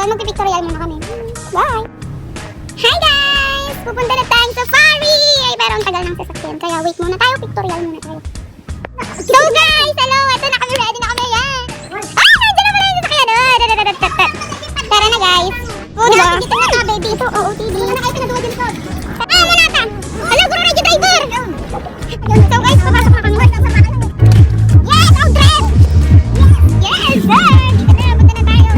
magpipictorial muna kami. Bye! Hi guys! Pupunta na tayong safari! Ay, pero ang tagal ng sasakyan. Kaya wait muna tayo, pictorial muna tayo. So guys, hello! Ito na kami, ready na kami. Yan! Ah! Nandiyan na pala yung sasakyan. Tara na guys. Diba? Dito na ka, baby. Ito, OOTD. Ano na kayo pinaduwa din ito? Ah, manata! Hello, guru radio driver! So guys, papasok na kami. Yes, Audrey! Yes, sir! Dito na, punta na tayo.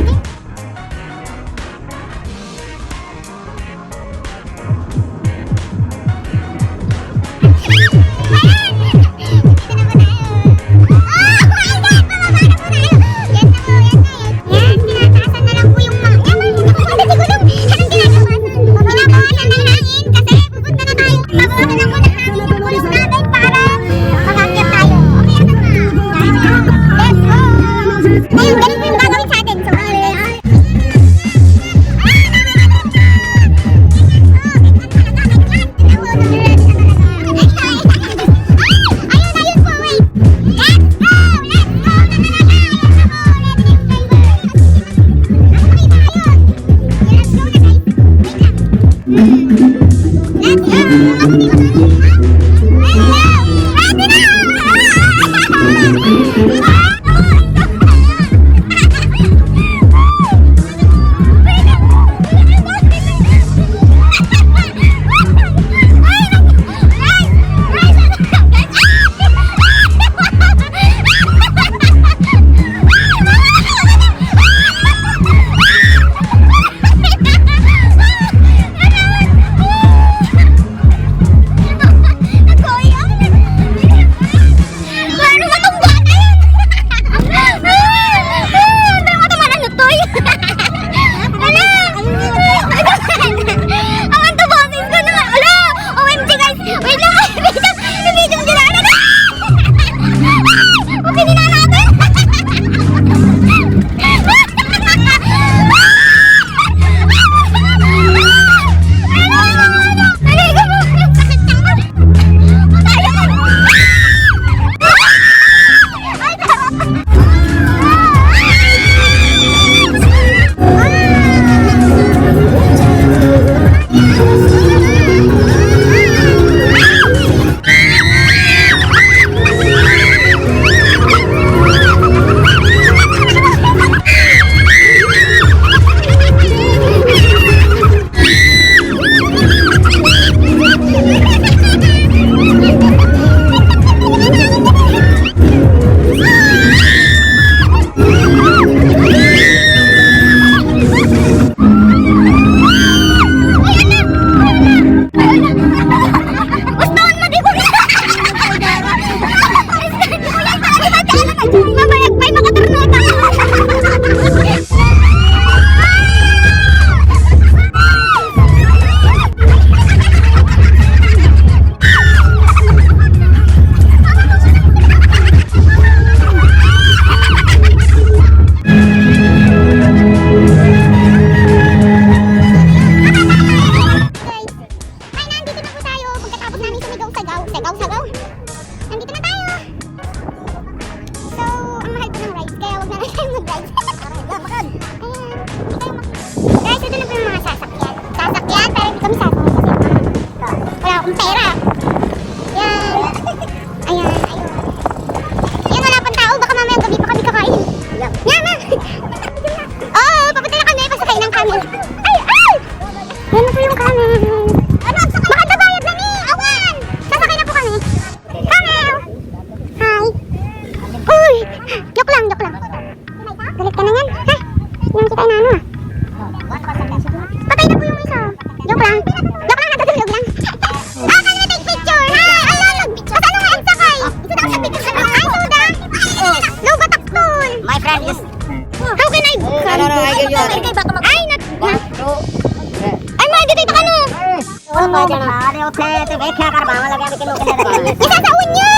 Isasaun niyo!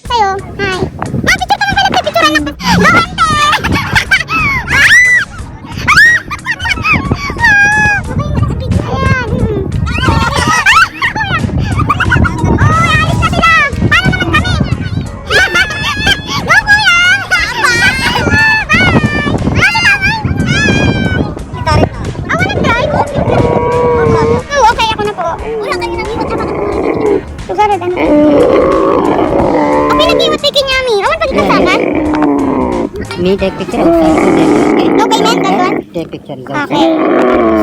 Sa'yo, hi. Picture ka naman pala, picture na. me take picture outside. Okay. No payment, that one? Take picture is Okay. outside.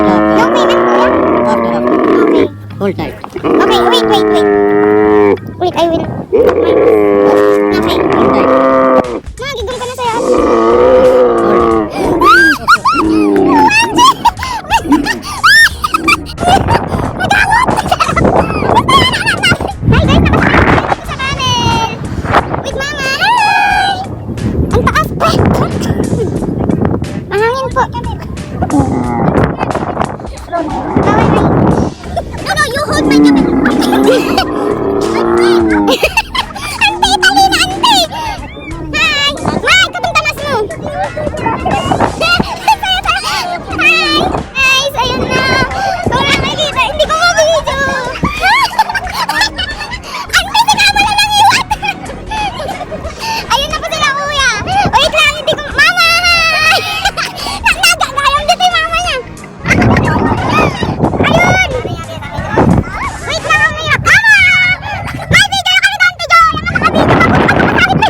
Stop. No payment, kuya? After. Okay. Hold tight. Okay, wait. Wait, I will. Okay. Hold tight. Nagigil ka na sa'yo. Hold. Hi guys, nakasama sa camel. With mama. Hi! Ang taas pa. Mahangin po. No, you hold my camel. Ante, tali na, ante. Hi! Mai, katuntanas mo. Hi! Guys, ayun na. Wala makikita. Hindi ko mabidyo. Ante, sinama na lang iwat. Ayun na po sila, kuya. Wait lang, hindi ko... Mama! Hi! Nagagayang dito yung mama niya. Ayun! Wait lang, umiyak. Mama! May video na kami doon, Tijo! Yung nakakabidyo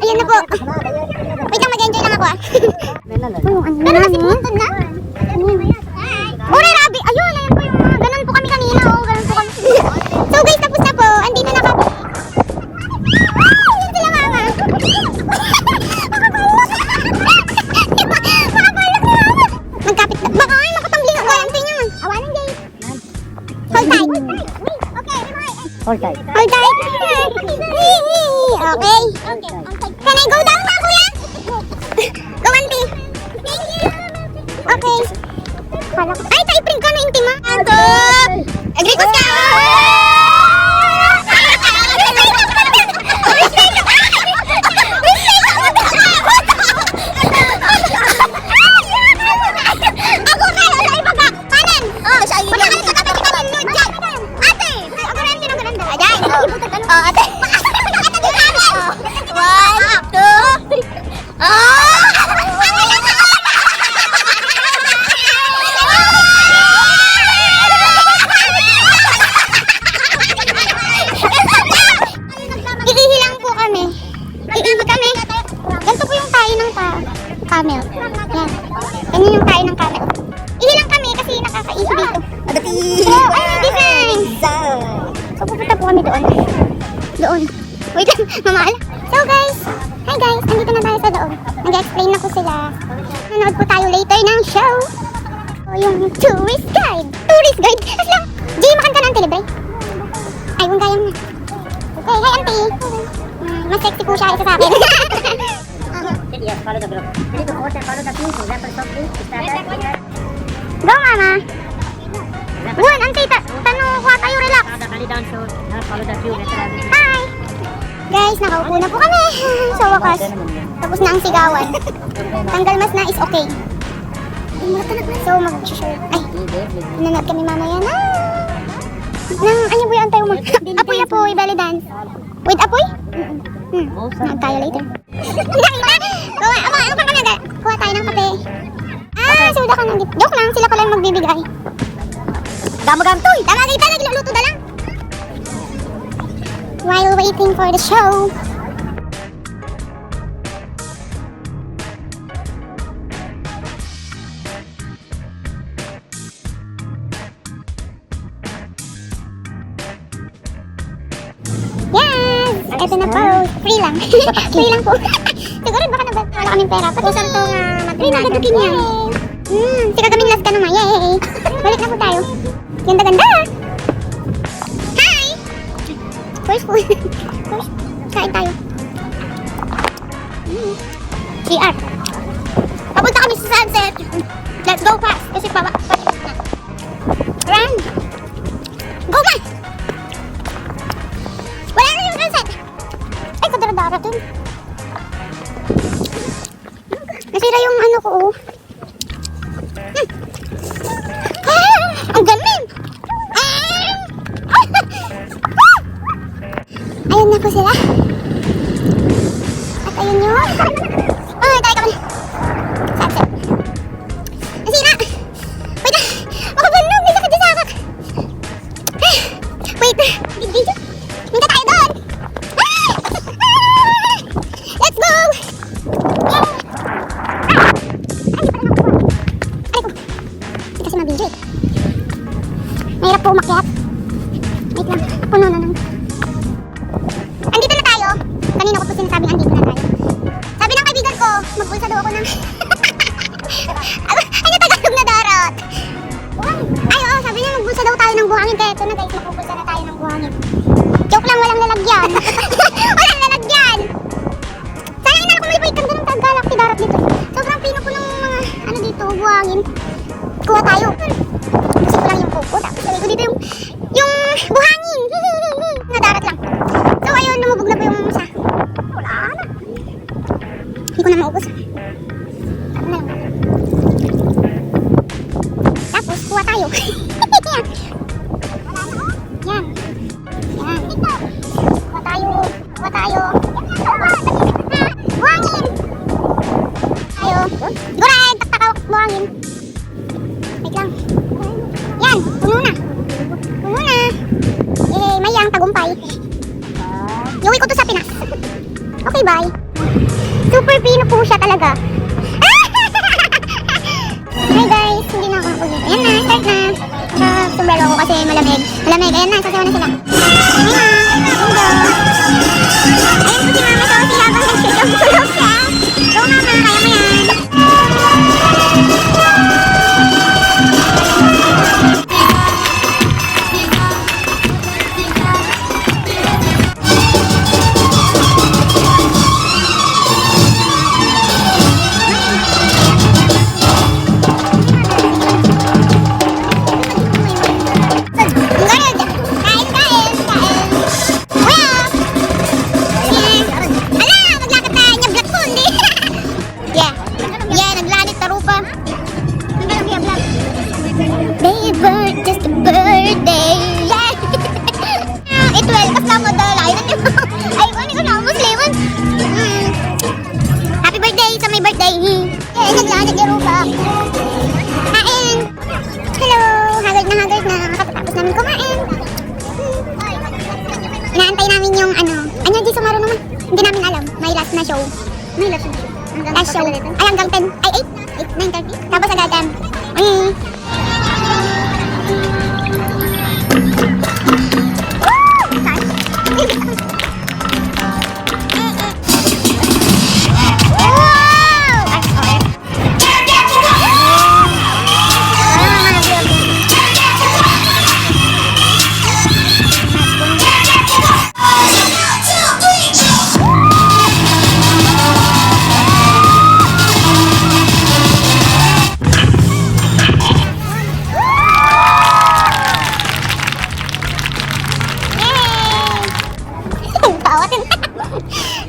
Ayan na po. Wait lang, mag-enjoy lang ako ah. Pero kasi puntod na. Ure, Rabi! Ayun, ayun po yung mga ganun po kami kanina. Oo, ganun po kami. So guys, tapos na po. Andito na kami. Ayun sila mama. Magkapit na. Baka ay, makatambling ako. Ayan niya. Awanan guys. Hold tight. Okay, Hold tight. hold tight. Okay. Can I go down na, kuya? Go, auntie. Okay. Ay, typing ka na, intima. Ako. Agrikos ka. Ako kayo, sa iba ka. Kanan. Oh, siya yun. Wala ka sa kapit ka rin nun dyan. Ate. Ako rin din ang ganda. Ayan. Oh, ate. One, two, three. Iihilang po kami. Iihi kami. Ganito po yung tayo ng camel. Yan. Ganyan yung tayo ng camel. Ihilang kami kasi nakakaihi dito. Oh, ay, design. So, pupunta po kami doon. Doon. Wait lang, mamahal. So guys, hi guys, andito na tayo sa doon. Nag-explain na po sila. Nanood po tayo later ng show. So, yung tourist guide. Tourist guide? As lang, G, makan ka ng telebre. Ay, kung kaya na. Okay, hi auntie. Mas sexy po siya isa sa akin. Yes, follow the group. You need to follow the clues. Example, softly. Go mama. Buwan, auntie, tanong ko tayo, relax. Follow down, so follow the cue. Hi! Guys, nakaupo na po kami. Sa wakas. Tapos na ang sigawan. Tanggal mas na is okay. So, mag-share. Ay, nanat kami mamaya na. Ano po yung tayo mo? Apoy, belly dance. With apoy? Nag tayo later. Ano pa kami agad? Kuha tayo ng kape. Ah, suda ka ng gift. Joke lang, sila pala yung magbibigay. Damagam-toy! Tama kita, nagluluto na lang. While waiting for the show. Yes! Ito na po. Free lang. Free lang po. Siguro baka wala kaming pera. Pati sa itong matrinagan. Gagadukin yan. Sika kaming last ka naman. Yay! Balik na po tayo. Ganda-ganda. Hi! First food. First, kain tayo. CR. Papunta kami sa sunset. Let's go fast. Kasi patikot na. Run! Go ma! Wala na yung sunset. Ay, kadara-dara dun. Nasira yung ano ko, oh. Ang galing! Ayun na po sila. At ayun yun. Ay, tayo kami. Sunset. Nasira! Wait na! Makabalong! May sakit sa akak! Wait! Video! Minta tayo doon! Let's go! Yeah! Ay ko! Hindi kasi mabidyo eh. Mahirap po umakyat. Wait lang. Puno na nang. Andito na tayo. Kanina ko po sinasabing andito na tayo. Sabi ng kaibigan ko, magbulsa daw ako ng... Ano Tagalog na darat? Ay oo, sabi niya magbulsa daw tayo ng buhangin. Kaya ito na guys, magbulsa na tayo ng buhangin. Joke lang, walang lalagyan. Walang lalagyan. Sana yun na kung may wait ng Tagalog darat dito. Sobrang pino po ng mga ano dito, buhangin. Kuha tayo. Gusto ko lang yung kuko. Tapos sabi ko dito yung buhangin. Nadarat lang. So ayun, lumubog na po yung isa. Wala na. Hindi ko na maubos. Ano na lang. Tapos kuha tayo. Yan. Yan. Yan. Kuha tayo. Kuha tayo. Buhangin. Tayo. Sigurahin, taktak buhangin. Wait lang. Yan, puno na. Puno na. Eh, mayang tagumpay. Iuwi ko to sa Pinas. Okay, bye. Super pino po siya talaga. Hi guys, hindi na ako nakulit. Ayan na, start na. Sombrero ako kasi malamig. Malamig, ayan na, sasayaw na sila. Ayan na, bingo. Ayan po si Mama Sophie habang nagsisulog siya. Go Mama, kaya mo yan. Inaantay namin yung ano. Ano di sumaro naman? Hindi namin alam. May last na show. May last na show. Last show. Ay hanggang 10. Ay 8. 9:30. Tapos agad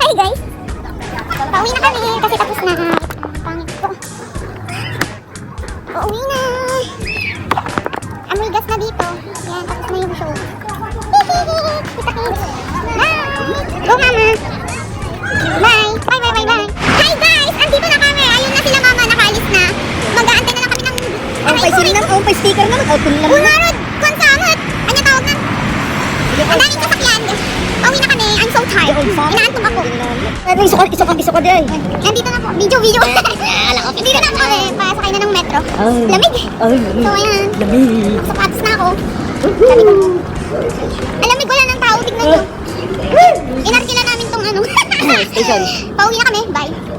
Hi guys. Pauwi na kami kasi tapos na. Pangit ko. Pauwi na. Amoy gas na dito. Yan, tapos na yung show. Kita-kits. Bye. Go Mama. Bye. Bye. Hi guys. Andito na kami. Ayun na sila Mama. Nakalis na. Mag-aantay na lang kami ng... May sticker na. Mag-open lang. Unarod. Konsamot. Ano tawag na? Ang daming sasakyan. Pauwi na kami. I'm so tired. Inaantok ako. Isa ko din. Nandito na po. Video. Nandito na po kami. Pasakay na ng metro. Lamig. So ayan. Lamig. Sapatos na ako. Sabi ko. Alamig, wala ng tao. Tignan nyo. Inarki na namin tong ano. Station. Pauwi na kami. Bye.